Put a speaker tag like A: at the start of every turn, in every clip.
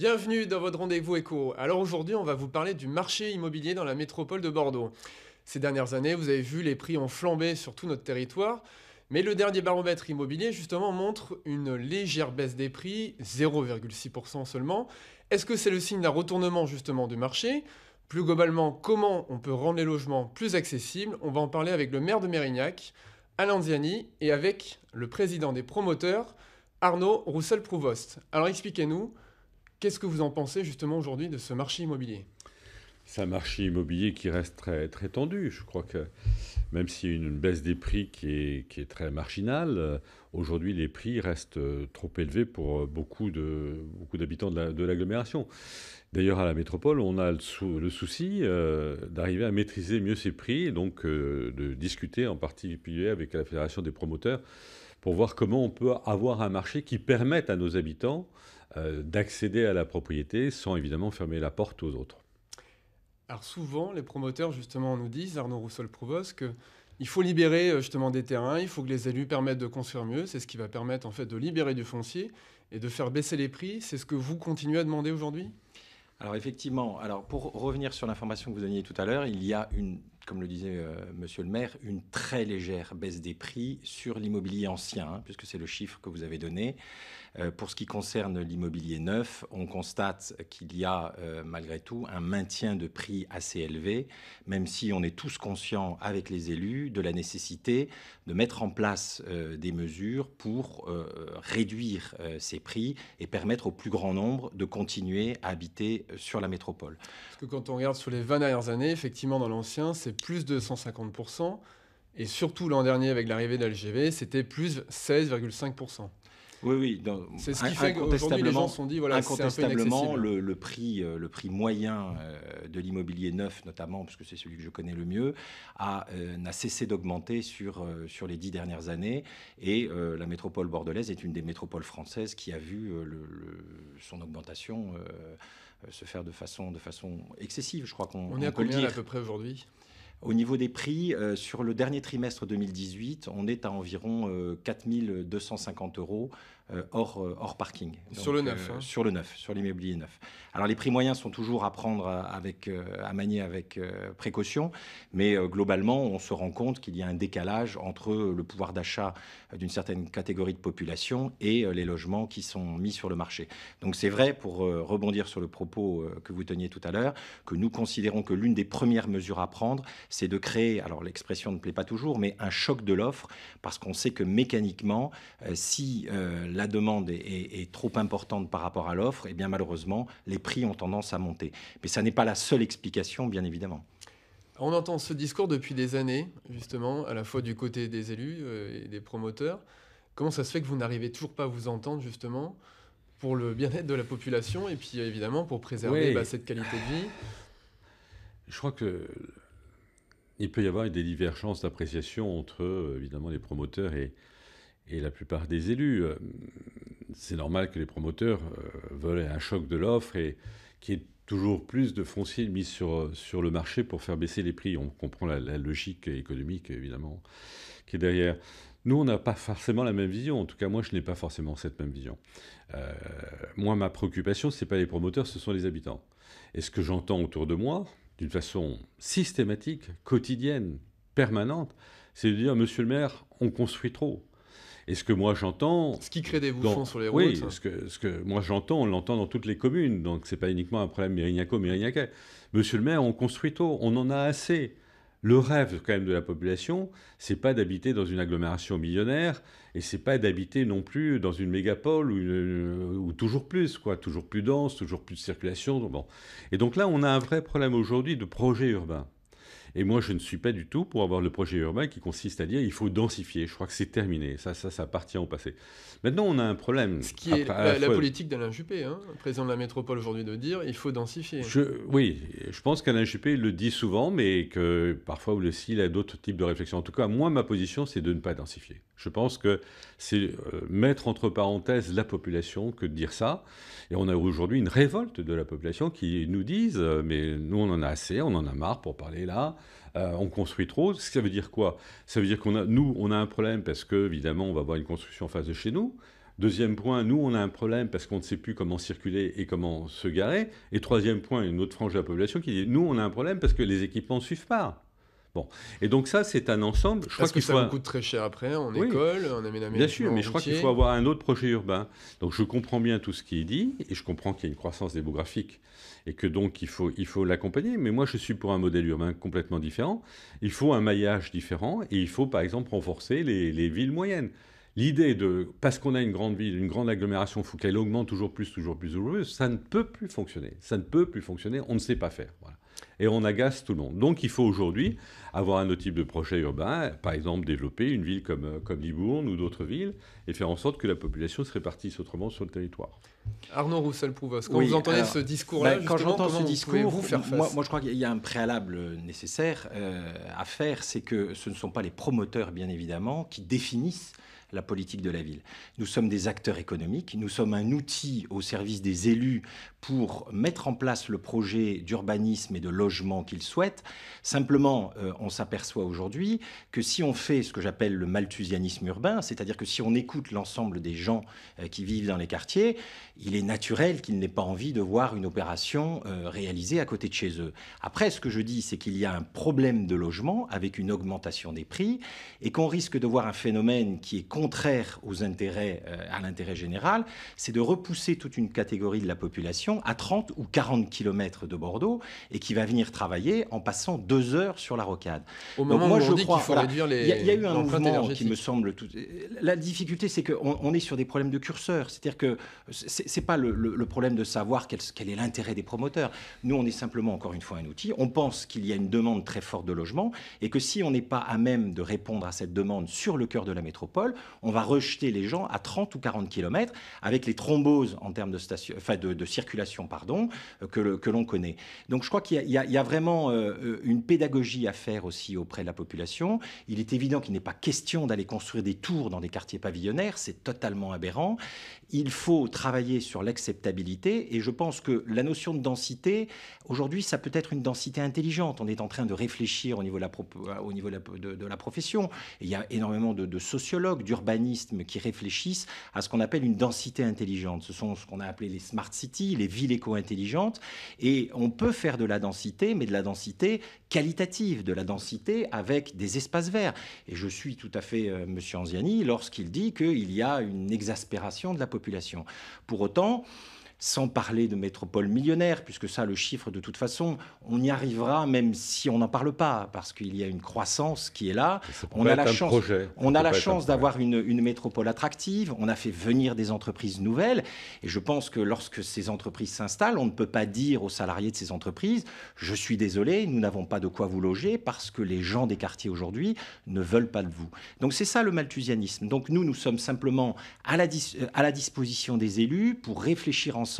A: Bienvenue dans votre rendez-vous éco. Alors aujourd'hui, on va vous parler du marché immobilier dans la métropole de Bordeaux. Ces dernières années, vous avez vu, les prix ont flambé sur tout notre territoire, mais le dernier baromètre immobilier justement montre une légère baisse des prix, 0,6% seulement. Est-ce que c'est le signe d'un retournement justement du marché? Plus globalement, comment on peut rendre les logements plus accessibles? On va en parler avec le maire de Mérignac, Alain Ziani, et avec le président des promoteurs, Arnaud Roussel-Prouvost. Alors expliquez-nous. Qu'est-ce que vous en pensez justement aujourd'hui de ce marché immobilier?
B: C'est un marché immobilier qui reste très, très tendu. Je crois que même s'il y a une baisse des prix qui est très marginale, aujourd'hui les prix restent trop élevés pour beaucoup d'habitants de l'agglomération. D'ailleurs, à la métropole, on a le souci d'arriver à maîtriser mieux ces prix et donc de discuter en particulier avec la Fédération des promoteurs pour voir comment on peut avoir un marché qui permette à nos habitants d'accéder à la propriété sans évidemment fermer la porte aux autres.
A: Alors souvent, les promoteurs justement nous disent, Arnaud Roussel-Prouvost, qu'il faut libérer justement des terrains, il faut que les élus permettent de construire mieux, c'est ce qui va permettre en fait de libérer du foncier et de faire baisser les prix. C'est ce que vous continuez à demander aujourd'hui?
C: Alors effectivement, pour revenir sur l'information que vous donniez tout à l'heure, il y a comme le disait Monsieur le maire, une très légère baisse des prix sur l'immobilier ancien, puisque c'est le chiffre que vous avez donné. Pour ce qui concerne l'immobilier neuf, on constate qu'il y a malgré tout un maintien de prix assez élevé, même si on est tous conscients avec les élus de la nécessité de mettre en place des mesures pour réduire ces prix et permettre au plus grand nombre de continuer à habiter sur la métropole.
A: Parce que quand on regarde sur les 20 dernières années, effectivement dans l'ancien, c'est plus de 150%. Et surtout l'an dernier avec l'arrivée de l'LGV, c'était plus 16,5%.
C: Oui, oui.
A: C'est ce qui fait qu'aujourd'hui les gens se sont dit voilà, c'est un peu
C: incontestablement,
A: inaccessible.
C: le prix moyen de l'immobilier neuf, notamment, puisque c'est celui que je connais le mieux, n'a cessé d'augmenter sur les 10 dernières années. Et la métropole bordelaise est une des métropoles françaises qui a vu son augmentation se faire de façon excessive. Je crois qu'on
A: On est à
C: peut le
A: combien à
C: dire.
A: peu près aujourd'hui?
C: Au niveau des prix, sur le dernier trimestre 2018, on est à environ 4 250 euros hors parking.
A: Sur le neuf,
C: Sur le neuf, sur l'immobilier neuf. Alors les prix moyens sont toujours à prendre à manier avec précaution, mais globalement, on se rend compte qu'il y a un décalage entre le pouvoir d'achat d'une certaine catégorie de population et les logements qui sont mis sur le marché. Donc c'est vrai, pour rebondir sur le propos que vous teniez tout à l'heure, que nous considérons que l'une des premières mesures à prendre, c'est de créer, alors l'expression ne plaît pas toujours, mais un choc de l'offre, parce qu'on sait que mécaniquement, si la demande est trop importante par rapport à l'offre, eh bien malheureusement, les prix ont tendance à monter. Mais ça n'est pas la seule explication, bien évidemment.
A: On entend ce discours depuis des années, justement, à la fois du côté des élus et des promoteurs. Comment ça se fait que vous n'arrivez toujours pas à vous entendre, justement, pour le bien-être de la population et puis évidemment pour préserver
B: Oui,
A: cette qualité de vie?
B: je crois que il peut y avoir des divergences d'appréciation entre évidemment les promoteurs et la plupart des élus. C'est normal que les promoteurs veulent un choc de l'offre et qu'il y ait toujours plus de foncier mis sur le marché pour faire baisser les prix. On comprend la logique économique, évidemment, qui est derrière. Nous, on n'a pas forcément la même vision. En tout cas, moi, je n'ai pas forcément cette même vision. Moi, ma préoccupation, ce n'est pas les promoteurs, ce sont les habitants. Et ce que j'entends autour de moi, d'une façon systématique, quotidienne, permanente, c'est de dire, monsieur le maire, on construit trop. Et ce que moi j'entends...
A: Ce qui crée des bouchons sur les
B: Oui,
A: routes.
B: ce que moi j'entends, on l'entend dans toutes les communes, donc c'est pas uniquement un problème mérignaco-mérignacais. Monsieur le maire, on construit trop, on en a assez. Le rêve quand même de la population, c'est pas d'habiter dans une agglomération millionnaire, et c'est pas d'habiter non plus dans une mégapole ou toujours plus, quoi, toujours plus dense, toujours plus de circulation. Bon. Et donc là, on a un vrai problème aujourd'hui de projet urbain. Et moi, je ne suis pas du tout pour avoir le projet urbain qui consiste à dire il faut densifier. Je crois que c'est terminé. Ça appartient au passé. Maintenant, on a un problème.
A: Ce qui est la politique d'Alain Juppé, président de la métropole aujourd'hui, de dire il faut densifier.
B: Oui, je pense qu'Alain Juppé le dit souvent, mais que parfois aussi il a d'autres types de réflexions. En tout cas, moi, ma position, c'est de ne pas densifier. Je pense que c'est mettre entre parenthèses la population que de dire ça. Et on a aujourd'hui une révolte de la population qui nous disent mais nous, on en a assez, on en a marre pour parler là. On construit trop. Ça veut dire quoi? Ça veut dire on a un problème parce que, évidemment, on va avoir une construction en face de chez nous. Deuxième point, nous, on a un problème parce qu'on ne sait plus comment circuler et comment se garer. Et troisième point, une autre frange de la population qui dit, nous, on a un problème parce que les équipements ne suivent pas. Bon. Et donc ça, c'est un ensemble.
A: Parce que ça vous coûte très cher après, en école, en aménagement.
B: Bien sûr, mais je crois qu'il faut avoir un autre projet urbain. Donc je comprends bien tout ce qui est dit, et je comprends qu'il y a une croissance démographique, et que donc il faut l'accompagner. Mais moi, je suis pour un modèle urbain complètement différent. Il faut un maillage différent, et il faut, par exemple, renforcer les villes moyennes. L'idée de, parce qu'on a une grande ville, une grande agglomération, il faut qu'elle augmente toujours plus, ça ne peut plus fonctionner. Ça ne peut plus fonctionner, on ne sait pas faire. Voilà. Et on agace tout le monde. Donc il faut aujourd'hui avoir un autre type de projet urbain, par exemple développer une ville comme Libourne ou d'autres villes, et faire en sorte que la population se répartisse autrement sur le territoire.
A: Arnaud Roussel-Provost, quand vous entendez ce discours-là,
C: quand j'entends ce discours,
A: vous faire face
C: moi je crois qu'il y a un préalable nécessaire à faire, c'est que ce ne sont pas les promoteurs, bien évidemment, qui définissent la politique de la ville. Nous sommes des acteurs économiques, nous sommes un outil au service des élus pour mettre en place le projet d'urbanisme et de logement qu'ils souhaitent. Simplement, on s'aperçoit aujourd'hui que si on fait ce que j'appelle le malthusianisme urbain, c'est-à-dire que si on écoute l'ensemble des gens qui vivent dans les quartiers, il est naturel qu'ils n'aient pas envie de voir une opération réalisée à côté de chez eux. Après, ce que je dis, c'est qu'il y a un problème de logement avec une augmentation des prix et qu'on risque de voir un phénomène qui est contraire aux intérêts, à l'intérêt général, c'est de repousser toute une catégorie de la population à 30 ou 40 km de Bordeaux et qui va venir travailler en passant 2 heures sur la rocade.
A: Au moment où on dit qu'il faut réduire les
C: il y a eu un mouvement qui me semble... La difficulté, c'est qu'on est sur des problèmes de curseur. C'est-à-dire que c'est pas le problème de savoir quel est l'intérêt des promoteurs. Nous, on est simplement, encore une fois, un outil. On pense qu'il y a une demande très forte de logement et que si on n'est pas à même de répondre à cette demande sur le cœur de la métropole, on va rejeter les gens à 30 ou 40 km avec les thromboses en termes de circulation que l'on connaît. Donc je crois qu'il y a vraiment une pédagogie à faire aussi auprès de la population. Il est évident qu'il n'est pas question d'aller construire des tours dans des quartiers pavillonnaires, c'est totalement aberrant. Il faut travailler sur l'acceptabilité et je pense que la notion de densité, aujourd'hui, ça peut être une densité intelligente. On est en train de réfléchir au niveau de la profession. Et il y a énormément de sociologues, d'urbanistes qui réfléchissent à ce qu'on appelle une densité intelligente. Ce sont ce qu'on a appelé les smart cities, les villes éco-intelligentes. Et on peut faire de la densité, mais de la densité qualitative, de la densité avec des espaces verts. Et je suis tout à fait Monsieur Anziani lorsqu'il dit qu'il y a une exaspération de la population. Pour autant, sans parler de métropole millionnaire, puisque ça, le chiffre, de toute façon, on y arrivera même si on n'en parle pas, parce qu'il y a une croissance qui est là. On a la chance d'avoir une métropole attractive, on a fait venir des entreprises nouvelles, et je pense que lorsque ces entreprises s'installent, on ne peut pas dire aux salariés de ces entreprises « Je suis désolé, nous n'avons pas de quoi vous loger, parce que les gens des quartiers aujourd'hui ne veulent pas de vous. » Donc c'est ça le malthusianisme. Donc nous sommes simplement à la disposition des élus pour réfléchir ensemble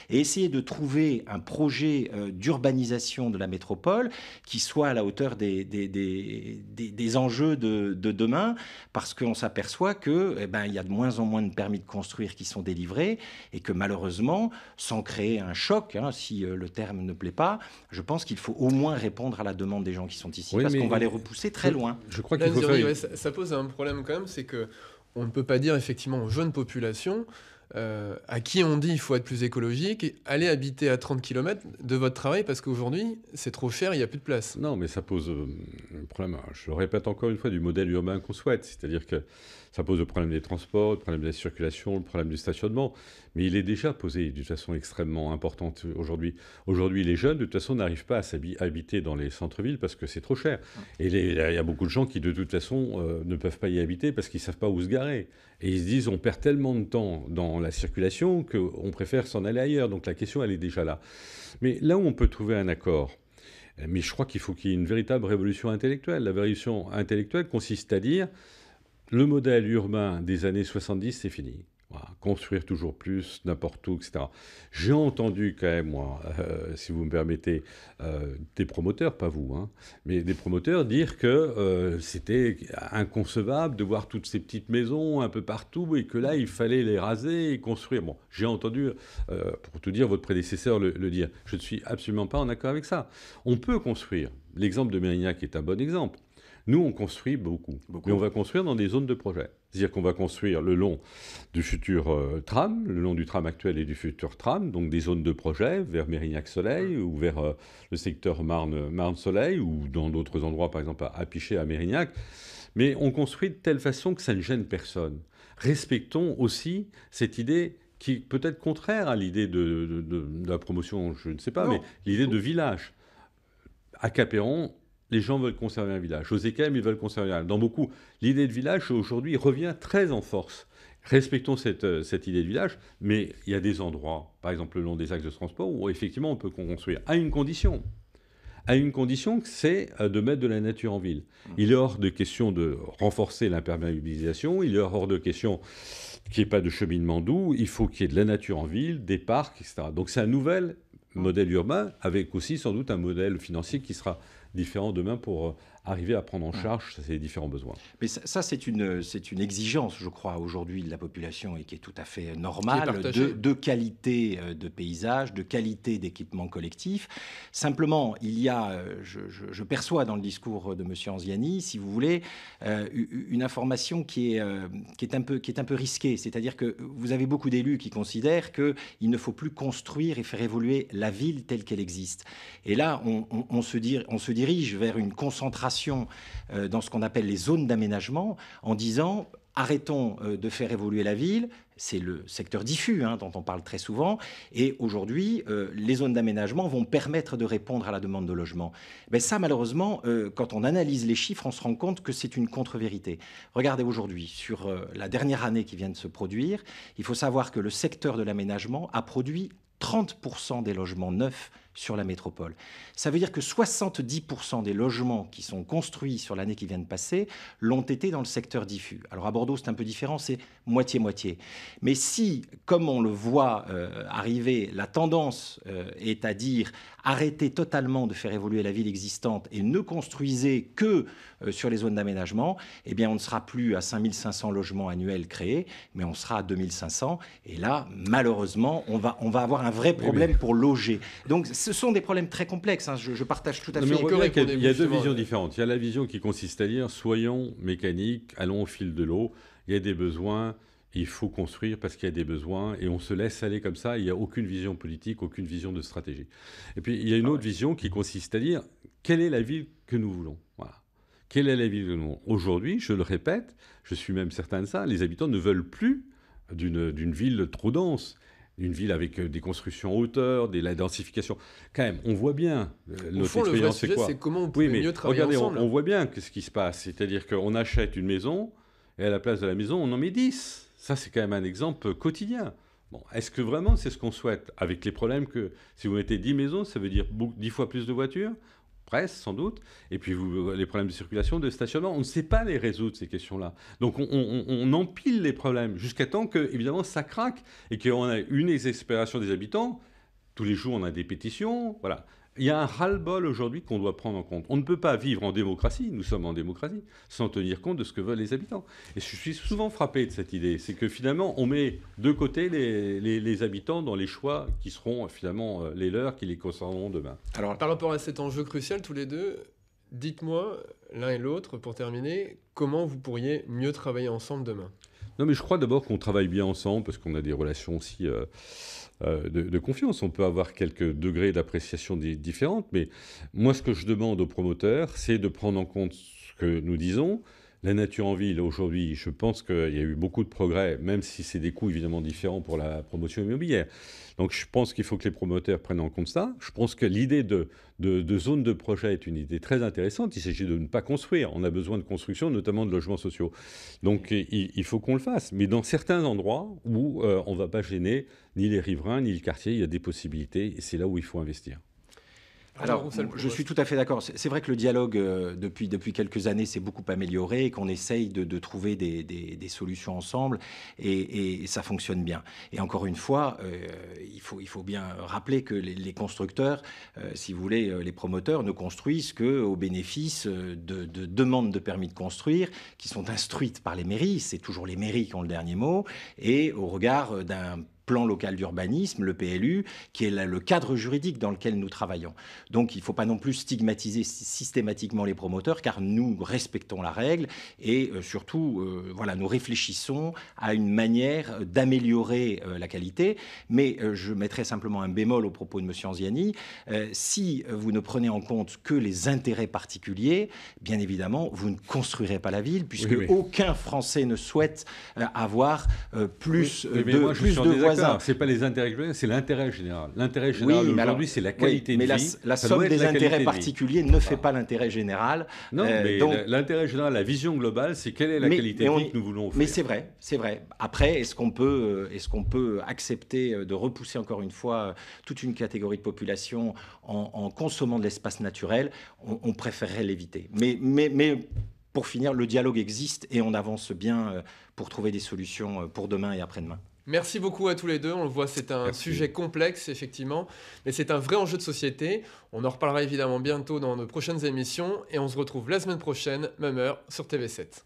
C: et essayer de trouver un projet d'urbanisation de la métropole qui soit à la hauteur des enjeux de demain, parce qu'on s'aperçoit qu'il y a de moins en moins de permis de construire qui sont délivrés et que malheureusement, sans créer un choc, si le terme ne plaît pas, je pense qu'il faut au moins répondre à la demande des gens qui sont ici, parce qu'on va les repousser très loin.
B: Je crois qu'il faut
A: ça pose un problème quand même, c'est qu'on ne peut pas dire effectivement aux jeunes populations à qui on dit il faut être plus écologique, et aller habiter à 30 km de votre travail parce qu'aujourd'hui c'est trop cher, il n'y a plus de place.
B: Non, mais ça pose un problème, je le répète encore une fois, du modèle urbain qu'on souhaite. C'est-à-dire que ça pose le problème des transports, le problème de la circulation, le problème du stationnement. Mais il est déjà posé d'une façon extrêmement importante aujourd'hui. Aujourd'hui, les jeunes, de toute façon, n'arrivent pas à habiter dans les centres-villes parce que c'est trop cher. Et il y a beaucoup de gens qui, de toute façon, ne peuvent pas y habiter parce qu'ils ne savent pas où se garer. Et ils se disent, on perd tellement de temps dans la circulation qu'on préfère s'en aller ailleurs. Donc la question, elle est déjà là. Mais là où on peut trouver un accord, mais je crois qu'il faut qu'il y ait une véritable révolution intellectuelle. La révolution intellectuelle consiste à dire, le modèle urbain des années 70, c'est fini. Voilà, construire toujours plus, n'importe où, etc. J'ai entendu quand même, moi, si vous me permettez, des promoteurs, pas vous, mais des promoteurs dire que c'était inconcevable de voir toutes ces petites maisons un peu partout et que là, il fallait les raser et construire. Bon, j'ai entendu, pour tout dire, votre prédécesseur le dire. Je ne suis absolument pas en accord avec ça. On peut construire. L'exemple de Mérignac est un bon exemple. Nous, on construit beaucoup. Mais on va construire dans des zones de projet. C'est-à-dire qu'on va construire le long du futur tram, le long du tram actuel et du futur tram, donc des zones de projet vers Mérignac-Soleil ou vers le secteur Marne-Soleil ou dans d'autres endroits, par exemple à Pichet, à Mérignac. Mais on construit de telle façon que ça ne gêne personne. Respectons aussi cette idée qui est peut-être contraire à l'idée de la promotion, je ne sais pas, mais l'idée de village. À Capéron, les gens veulent conserver un village. Aux Écailles, ils veulent conserver un village. Dans beaucoup, l'idée de village, aujourd'hui, revient très en force. Respectons cette idée de village, mais il y a des endroits, par exemple le long des axes de transport, où effectivement on peut construire, à une condition, c'est de mettre de la nature en ville. Il est hors de question de renforcer l'imperméabilisation, il est hors de question qu'il n'y ait pas de cheminement doux, il faut qu'il y ait de la nature en ville, des parcs, etc. Donc c'est un nouvel modèle urbain, avec aussi sans doute un modèle financier qui sera différent demain pour arriver à prendre en charge ces différents besoins.
C: Mais ça c'est une exigence, je crois, aujourd'hui de la population et qui est tout à fait normale, de qualité de paysage, de qualité d'équipement collectif. Simplement, il y a, je perçois dans le discours de M. Anziani, si vous voulez, une information qui est un peu risquée. C'est-à-dire que vous avez beaucoup d'élus qui considèrent qu'il ne faut plus construire et faire évoluer la ville telle qu'elle existe. Et là, on se dirige vers une concentration dans ce qu'on appelle les zones d'aménagement en disant arrêtons de faire évoluer la ville. C'est le secteur diffus dont on parle très souvent. Et aujourd'hui, les zones d'aménagement vont permettre de répondre à la demande de logement. Ben ça, malheureusement, quand on analyse les chiffres, on se rend compte que c'est une contre-vérité. Regardez aujourd'hui, sur la dernière année qui vient de se produire, il faut savoir que le secteur de l'aménagement a produit 30% des logements neufs sur la métropole. Ça veut dire que 70% des logements qui sont construits sur l'année qui vient de passer l'ont été dans le secteur diffus. Alors à Bordeaux, c'est un peu différent, c'est moitié-moitié. Mais si, comme on le voit arriver, la tendance est à dire arrêtez totalement de faire évoluer la ville existante et ne construisez que sur les zones d'aménagement, eh bien on ne sera plus à 5500 logements annuels créés, mais on sera à 2500. Et là, malheureusement, on va avoir un vrai problème pour loger. Donc ce sont des problèmes très complexes, je partage tout à fait.
B: Il y a deux visions différentes. Il y a la vision qui consiste à dire soyons mécaniques, allons au fil de l'eau, il y a des besoins, il faut construire parce qu'il y a des besoins et on se laisse aller comme ça, il n'y a aucune vision politique, aucune vision de stratégie. Et puis il y a une autre vision qui consiste à dire quelle est la ville que nous voulons. Voilà. Quelle est la ville que nous voulons ? Aujourd'hui, je le répète, je suis même certain de ça, les habitants ne veulent plus d'une ville trop dense. Une ville avec des constructions en hauteur, la densification. Quand même, on voit bien
A: notre expérience, c'est quoi ? C'est comment on peut mieux travailler ensemble.
B: On voit bien ce qui se passe. C'est-à-dire qu'on achète une maison et à la place de la maison, on en met 10. Ça, c'est quand même un exemple quotidien. Bon, est-ce que vraiment c'est ce qu'on souhaite ? Avec les problèmes que si vous mettez 10 maisons, ça veut dire 10 fois plus de voitures ? Presque, sans doute. Et puis les problèmes de circulation, de stationnement, on ne sait pas les résoudre, ces questions-là. Donc on empile les problèmes jusqu'à temps que, évidemment, ça craque et qu'on a une exaspération des habitants. Tous les jours, on a des pétitions. Voilà. Il y a un ras-le-bol aujourd'hui qu'on doit prendre en compte. On ne peut pas vivre en démocratie, nous sommes en démocratie, sans tenir compte de ce que veulent les habitants. Et je suis souvent frappé de cette idée. C'est que finalement, on met de côté les habitants dans les choix qui seront finalement les leurs, qui les concerneront demain.
A: Alors, par rapport à cet enjeu crucial, tous les deux, dites-moi, l'un et l'autre, pour terminer, comment vous pourriez mieux travailler ensemble demain ?
B: Non, mais je crois d'abord qu'on travaille bien ensemble, parce qu'on a des relations aussi de confiance. On peut avoir quelques degrés d'appréciation différentes, mais moi, ce que je demande aux promoteurs, c'est de prendre en compte ce que nous disons. La nature en ville, aujourd'hui, je pense qu'il y a eu beaucoup de progrès, même si c'est des coûts évidemment différents pour la promotion immobilière. Donc je pense qu'il faut que les promoteurs prennent en compte ça. Je pense que l'idée de zone de projet est une idée très intéressante. Il s'agit de ne pas construire. On a besoin de construction, notamment de logements sociaux. Donc il faut qu'on le fasse. Mais dans certains endroits où on ne va pas gêner ni les riverains, ni le quartier, il y a des possibilités et c'est là où il faut investir.
C: Alors, je suis tout à fait d'accord. C'est vrai que le dialogue, depuis quelques années, s'est beaucoup amélioré et qu'on essaye de trouver des solutions ensemble et ça fonctionne bien. Et encore une fois, il faut bien rappeler que les constructeurs, si vous voulez, les promoteurs ne construisent qu'au bénéfice de demandes de permis de construire qui sont instruites par les mairies. C'est toujours les mairies qui ont le dernier mot et au regard d'un plan local d'urbanisme, le PLU, qui est le cadre juridique dans lequel nous travaillons. Donc il ne faut pas non plus stigmatiser systématiquement les promoteurs, car nous respectons la règle et surtout, voilà, nous réfléchissons à une manière d'améliorer la qualité. Mais je mettrai simplement un bémol au propos de M. Anziani. Si vous ne prenez en compte que les intérêts particuliers, bien évidemment, vous ne construirez pas la ville, puisque aucun Français ne souhaite avoir plus de voisins.
B: Ce n'est pas les intérêts généraux, c'est l'intérêt général. L'intérêt général aujourd'hui, c'est la qualité de vie.
C: Mais la somme des intérêts particuliers ne fait pas l'intérêt général.
B: Non, mais l'intérêt général, la vision globale, c'est quelle est la qualité de vie que nous voulons offrir.
C: Mais c'est vrai. Après, est-ce qu'on peut accepter de repousser encore une fois toute une catégorie de population en consommant de l'espace naturel? On préférerait l'éviter. Mais pour finir, le dialogue existe et on avance bien pour trouver des solutions pour demain et après-demain.
A: Merci beaucoup à tous les deux. On le voit, c'est un sujet complexe, effectivement, mais c'est un vrai enjeu de société. On en reparlera évidemment bientôt dans nos prochaines émissions et on se retrouve la semaine prochaine, même heure, sur TV7.